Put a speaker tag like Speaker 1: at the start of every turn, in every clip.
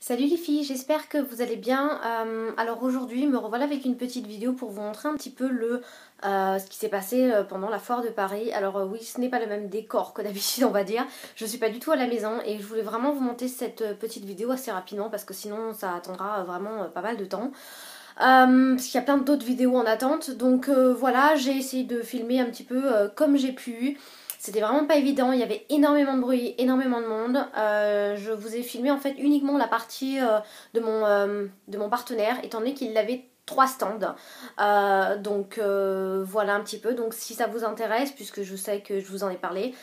Speaker 1: Salut les filles, j'espère que vous allez bien. Alors aujourd'hui, me revoilà avec une petite vidéo pour vous montrer un petit peu ce qui s'est passé pendant la foire de Paris. Alors oui, ce n'est pas le même décor que d'habitude, on va dire. Je suis pas du tout à la maison et je voulais vraiment vous monter cette petite vidéo assez rapidement parce que sinon ça attendra vraiment pas mal de temps. Parce qu'il y a plein d'autres vidéos en attente. Donc voilà, j'ai essayé de filmer un petit peu comme j'ai pu. C'était vraiment pas évident, il y avait énormément de bruit, énormément de monde. Je vous ai filmé en fait uniquement la partie de mon partenaire, étant donné qu'il avait 3 stands. Donc voilà un petit peu. Donc si ça vous intéresse, puisque je sais que je vous en ai parlé,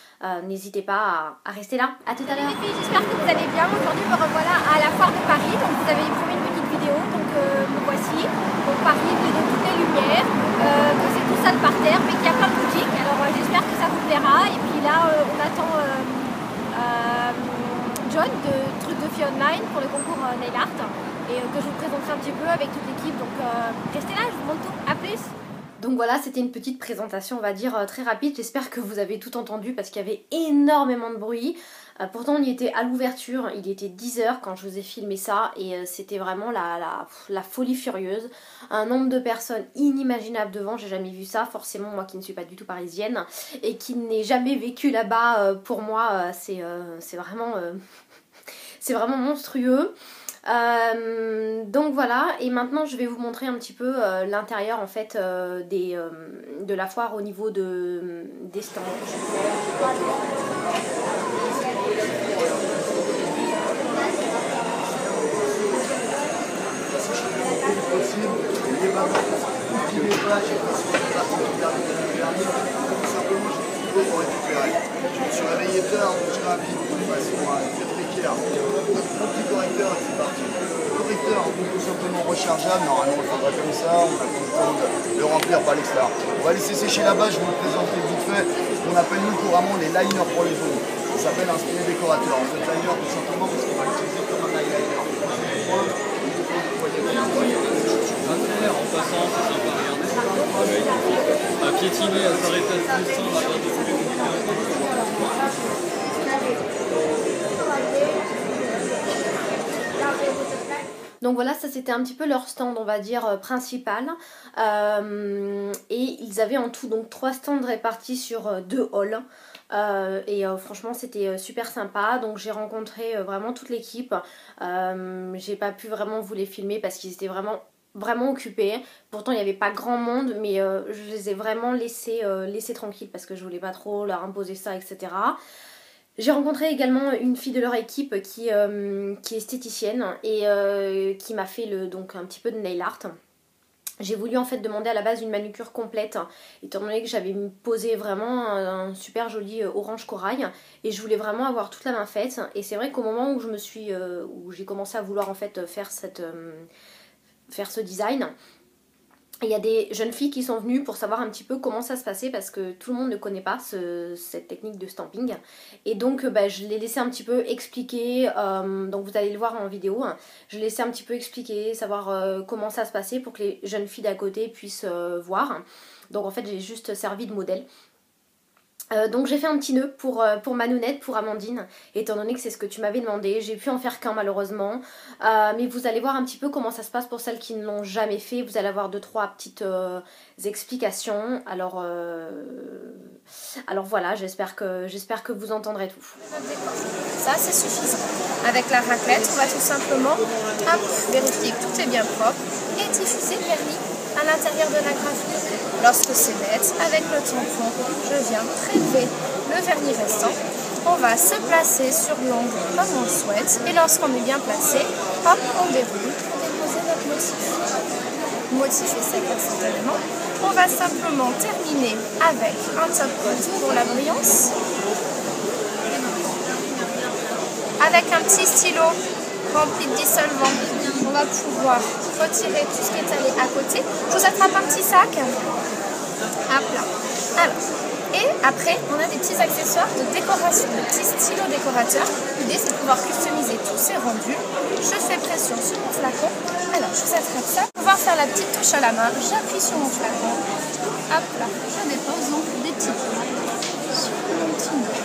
Speaker 1: n'hésitez pas à rester là. A tout à l'heure.
Speaker 2: Les filles, j'espère que vous allez bien. Aujourd'hui, me revoilà à la foire de Paris. Donc vous avez promis une petite vidéo, donc me voici. Donc Paris, ville de toutes les lumières, que c'est tout sale par terre, mais qu'il y a plein de boutiques. Alors j'espère que ça vous plaira. Et puis là, on attend John de Truc de Filles Online pour le concours Nail Art. Et que je vous présenterai un petit peu avec toute l'équipe. Donc restez là, je vous montre tout. A plus.
Speaker 1: Donc voilà, c'était une petite présentation, on va dire, très rapide. J'espère que vous avez tout entendu parce qu'il y avait énormément de bruit. Pourtant, on y était à l'ouverture, il était 10 h quand je vous ai filmé ça et c'était vraiment la folie furieuse. Un nombre de personnes inimaginable devant, j'ai jamais vu ça. Forcément, moi qui ne suis pas du tout parisienne et qui n'ai jamais vécu là-bas, pour moi, c'est vraiment monstrueux. Donc voilà, et maintenant je vais vous montrer un petit peu l'intérieur en fait de la foire au niveau des stands.
Speaker 3: Pour récupérer. Je me suis réveillé tard, donc je rapide de façon très précaire. Mon petit correcteur est parti. Le correcteur tout simplement rechargeable, normalement on le faudra comme ça, on a le temps de le remplir par l'extérieur. On va laisser sécher là-bas, je vais vous présenter vite fait ce qu'on appelle nous couramment les liners pour les ongles. Ça s'appelle un spray décorateur. En fait, liner tout simplement parce qu'on va l'utiliser comme un eyeliner.
Speaker 4: En passant, c'est sympa à regarder. À piétiner, à s'arrêter à tout le temps, à faire de
Speaker 1: Donc voilà, ça c'était un petit peu leur stand, on va dire, principal. Et ils avaient en tout donc 3 stands répartis sur 2 halls. Franchement c'était super sympa. Donc j'ai rencontré vraiment toute l'équipe. J'ai pas pu vraiment vous les filmer parce qu'ils étaient vraiment occupés. Pourtant il n'y avait pas grand monde, mais je les ai vraiment laissés tranquilles parce que je voulais pas trop leur imposer ça, etc. J'ai rencontré également une fille de leur équipe qui est esthéticienne et qui m'a fait donc un petit peu de nail art. J'ai voulu en fait demander à la base une manucure complète, étant donné que j'avais posé vraiment un super joli orange corail et je voulais vraiment avoir toute la main faite. Et c'est vrai qu'au moment où où j'ai commencé à vouloir en fait faire ce design, il y a des jeunes filles qui sont venues pour savoir un petit peu comment ça se passait parce que tout le monde ne connaît pas cette technique de stamping. Et donc je l'ai laissé un petit peu expliquer, donc vous allez le voir en vidéo. Je l'ai laissé un petit peu expliquer, savoir comment ça se passait pour que les jeunes filles d'à côté puissent voir. Donc en fait j'ai juste servi de modèle. Donc j'ai fait un petit nœud pour Manounette, pour Amandine, étant donné que c'est ce que tu m'avais demandé. J'ai pu en faire qu'un malheureusement, mais vous allez voir un petit peu comment ça se passe pour celles qui ne l'ont jamais fait. Vous allez avoir 2-3 petites explications. Alors voilà, j'espère que vous entendrez tout.
Speaker 2: Ça c'est suffisant. Avec la raclette, on va tout simplement vérifier que tout est bien propre et diffuser le vernis à l'intérieur de la graphie. Lorsque c'est net, avec le tampon, je viens prélever le vernis restant. On va se placer sur l'ongle comme on le souhaite. Et lorsqu'on est bien placé, hop, on déroule pour déposer notre motif. Motif est sec instantanément. On va simplement terminer avec un top coat pour la brillance. Avec un petit stylo rempli de dissolvant, on va pouvoir retirer tout ce qui est allé à côté. Je vous attrape un petit sac. Hop là. Alors, et après, on a des petits accessoires de décoration, des petits stylos décorateurs. L'idée, c'est de pouvoir customiser tous ces rendus. Je fais pression sur mon flacon. Alors, je vous attrape ça. Pour pouvoir faire la petite touche à la main, j'appuie sur mon flacon. Hop là. Je dépose donc des petits points sur mon petit nœud.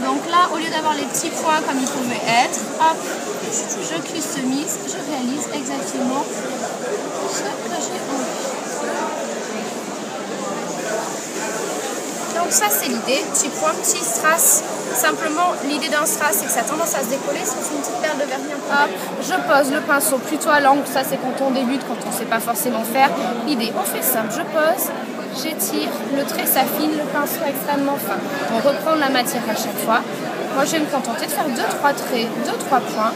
Speaker 2: Donc là, au lieu d'avoir les petits points comme ils pouvaient être, hop, je customise, je réalise exactement ce que j'ai envie. Donc ça c'est l'idée, petit point, petit strass. Simplement l'idée d'un strass c'est que ça a tendance à se décoller, sauf une petite perle de vernis. Hop, je pose le pinceau plutôt à l'angle, ça c'est quand on débute, quand on ne sait pas forcément faire. L'idée, on fait simple, je pose, j'étire, le trait s'affine, le pinceau extrêmement fin. On reprend la matière à chaque fois. Moi je vais me contenter de faire 2-3 traits, 2-3 points.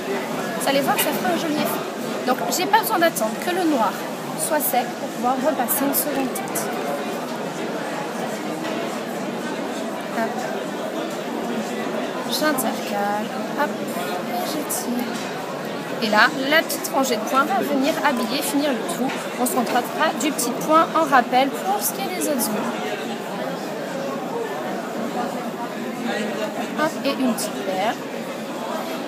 Speaker 2: Vous allez voir, ça fera un joli effet. Donc j'ai pas besoin d'attendre que le noir soit sec pour pouvoir repasser une seconde teinte. J'intercale, hop, et j'étire. Et là, la petite rangée de points va venir habiller, finir le tout. On se contentera du petit point en rappel pour ce qui est des autres zones. Hop, et une petite paire.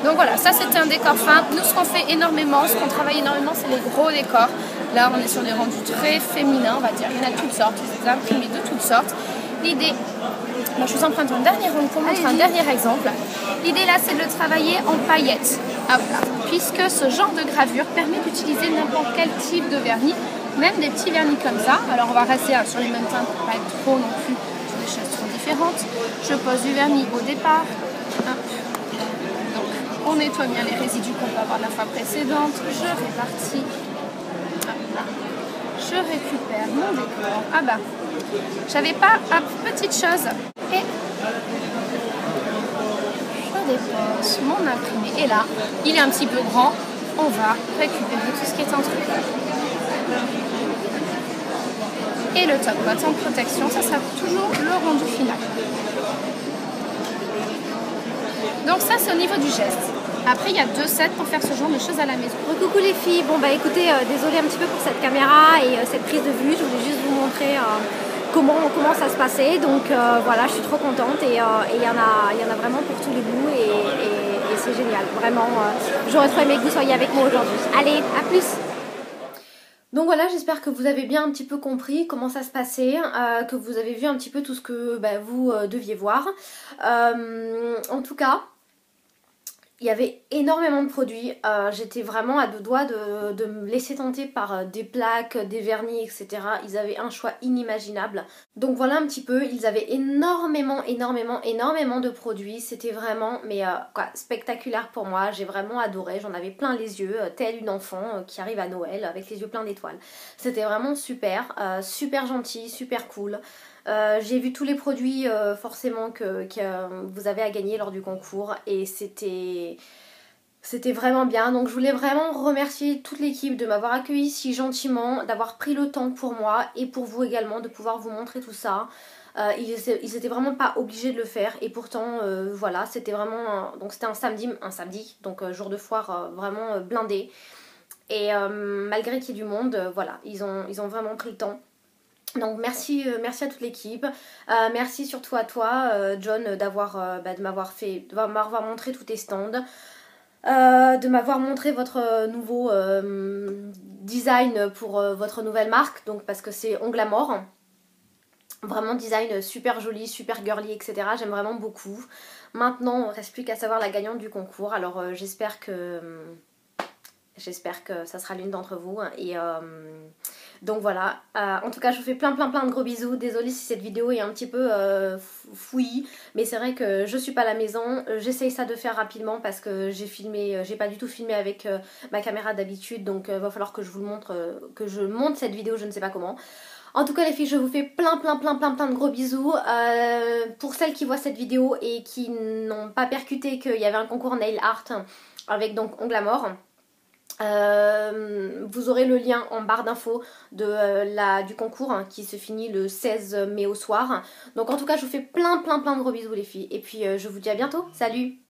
Speaker 2: Donc voilà, ça c'était un décor fin. Nous, ce qu'on fait énormément, ce qu'on travaille énormément, c'est les gros décors. Là, on est sur des rendus très féminins, on va dire. Il y en a de toutes sortes, des imprimés de toutes sortes. L'idée, je vous emprunte un dernier rond pour montrer un dernier exemple. L'idée là, c'est de le travailler en paillettes, puisque ce genre de gravure permet d'utiliser n'importe quel type de vernis, même des petits vernis comme ça. Alors on va rester sur les mêmes teintes pour pas être trop non plus sur des choses trop différentes. Je pose du vernis au départ. Hop. Donc on nettoie bien les résidus qu'on peut avoir de la fois précédente. Je répartis. Hop là. Je récupère mon décor. J'avais pas, petite chose. Et je dépose mon imprimé. Et là, il est un petit peu grand. On va récupérer tout ce qui est entre eux. Et le top coat en protection, ça sera toujours le rendu final. Donc ça, c'est au niveau du geste. Après, il y a 2 sets pour faire ce genre de choses à la maison.
Speaker 1: Bon, coucou les filles, bon bah écoutez, désolée un petit peu pour cette caméra et cette prise de vue, je voulais juste vous montrer comment ça se passait, donc voilà, je suis trop contente et il y en a vraiment pour tous les goûts et c'est génial, vraiment, j'aurais trop aimé que vous soyez avec moi aujourd'hui. Allez, à plus! Donc voilà, j'espère que vous avez bien un petit peu compris comment ça se passait, que vous avez vu un petit peu tout ce que vous deviez voir. En tout cas, il y avait énormément de produits, j'étais vraiment à 2 doigts de me laisser tenter par des plaques, des vernis, etc. Ils avaient un choix inimaginable. Donc voilà un petit peu, ils avaient énormément de produits. C'était vraiment spectaculaire pour moi, j'ai vraiment adoré, j'en avais plein les yeux, telle une enfant qui arrive à Noël avec les yeux pleins d'étoiles. C'était vraiment super, super gentil, super cool. J'ai vu tous les produits forcément que vous avez à gagner lors du concours et c'était vraiment bien. Donc je voulais vraiment remercier toute l'équipe de m'avoir accueilli si gentiment, d'avoir pris le temps pour moi et pour vous également de pouvoir vous montrer tout ça. Ils étaient vraiment pas obligés de le faire et pourtant voilà, c'était vraiment donc c'était un samedi, donc jour de foire vraiment blindé et malgré qu'il y ait du monde, voilà, ils ont vraiment pris le temps. Donc merci à toute l'équipe, merci surtout à toi John de m'avoir montré tous tes stands, de m'avoir montré votre nouveau design pour votre nouvelle marque, donc parce que c'est Onglamour, vraiment design super joli, super girly, etc. J'aime vraiment beaucoup. Maintenant il ne reste plus qu'à savoir la gagnante du concours, alors j'espère que ça sera l'une d'entre vous et donc voilà, en tout cas je vous fais plein de gros bisous. Désolée si cette vidéo est un petit peu fouillie, mais c'est vrai que je suis pas à la maison, j'essaye ça de faire rapidement parce que j'ai pas du tout filmé avec ma caméra d'habitude, donc va falloir que je vous le montre, que je monte cette vidéo, je ne sais pas comment. En tout cas les filles, je vous fais plein de gros bisous. Pour celles qui voient cette vidéo et qui n'ont pas percuté qu'il y avait un concours nail art avec donc Onglamour, vous aurez le lien en barre d'infos du concours qui se finit le 16 mai au soir. Donc en tout cas je vous fais plein de gros bisous les filles et puis je vous dis à bientôt, salut!